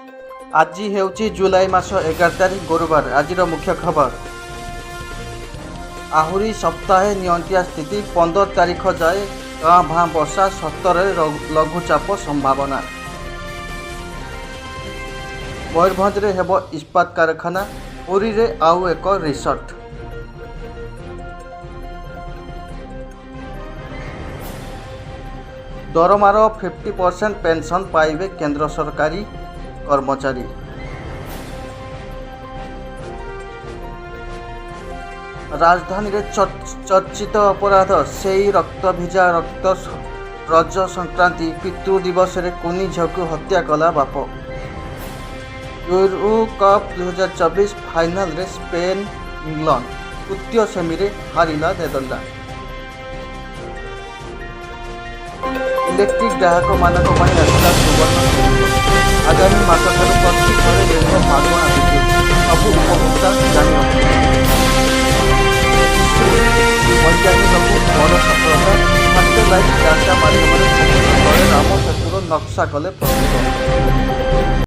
आज हेउची जुलाई मास 11 तारिख गुरुवार। आज मुख्य खबर आहुरी सप्ताहे नियंत्रित स्थिति 15 तारिख जाए गाँ भाँ वर्षा 17 लघुचाप संभावना। मयूरभंज रे हेब इस्पात कारखाना, पुरी रे आउ एक रिसोर्ट। दरमार 50% पेंशन पाइबे केंद्र सरकारी कर्मचारी। राजधानी रे चर्चित अपराध से रक्त भिजा रक्त। रज संक्रांति पितृ दिवस रे कुनी झील को हत्या कला बाप। यूरो कप 2024 फाइनल रे स्पेन इंग्लैंड तृतीय सेमी रे हारिला नेदरलैंड। इलेक्ट्रिक ग्राहक मानक आसला सुवर्ण आगामी मास प्रति घर मागणा सबू उपभोक्ता जानी वैज्ञानिक बड़ सफलता। सैटेलाइट डाटा माध्यम राम सेतुर नक्शा कले प्रस्तुत।